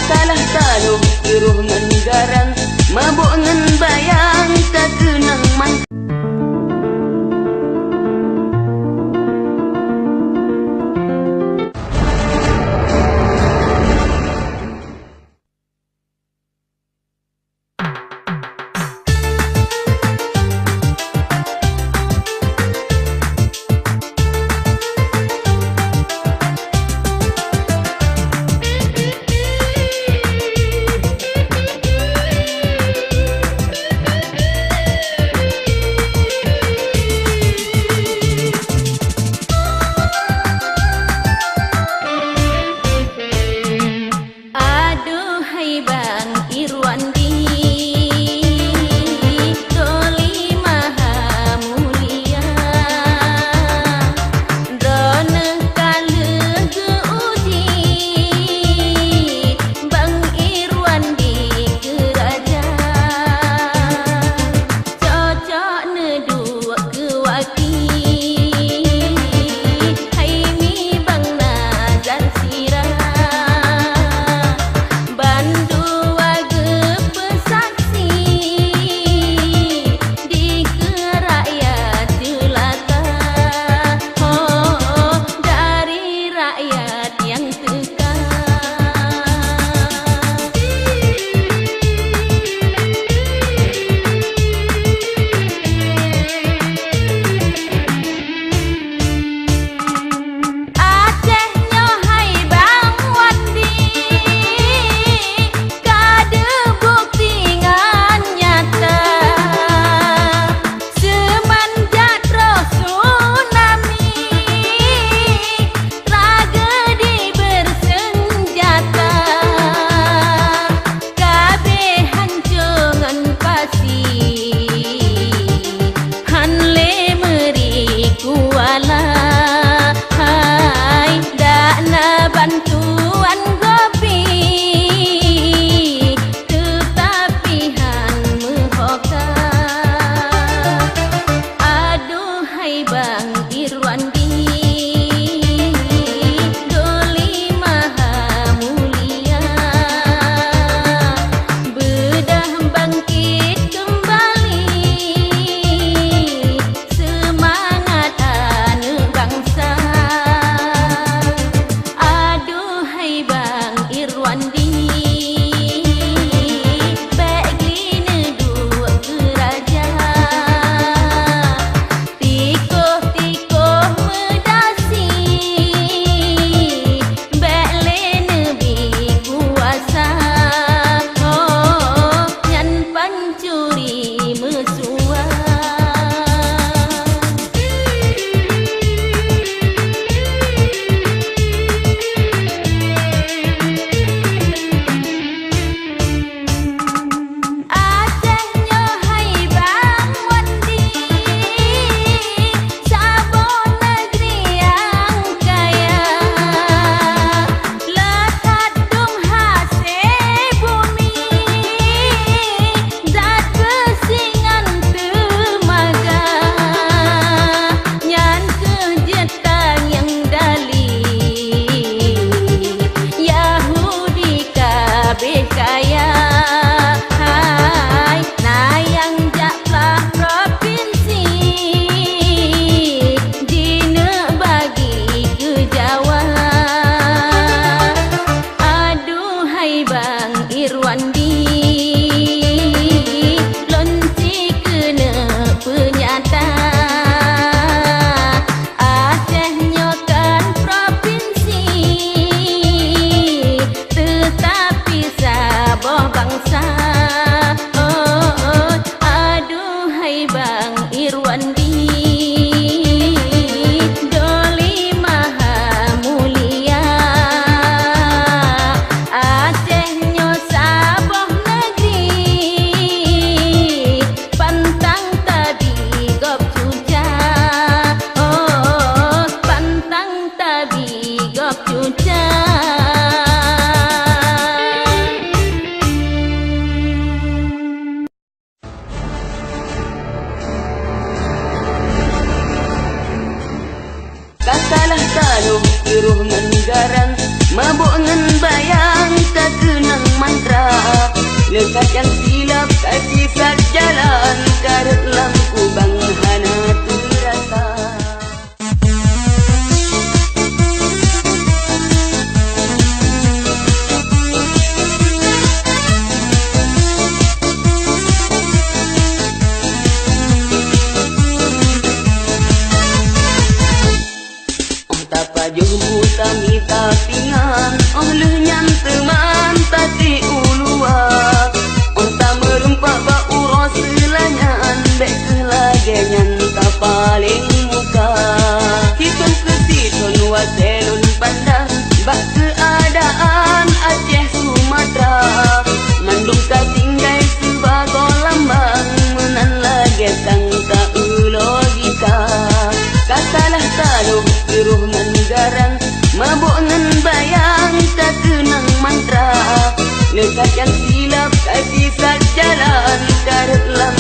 salah taluh keruh ngan garang, mabuk ngan bayang tak kenang man. Salah taluh keruh ngan garang, mabuk ngan bayang tak kenang Lekat yang silap kaki sat jalan karet lampu bang hana terasa. Pajuh kami tapingan, lehnyam teman tati uluak. Tak merempak bak uros selanyan, bek kelagenyan tak paling muka. Hitung kesiton waselun pandang, bak keadaan Aceh Sumatera. Mandung tak tinggai sebagai lambang, menan lagi tangka logika. Kasalah taluh keruh ngan garang, mabuk ngan bayang tak kenang mantra. Lekat yang silap kaki sat jalan karet lam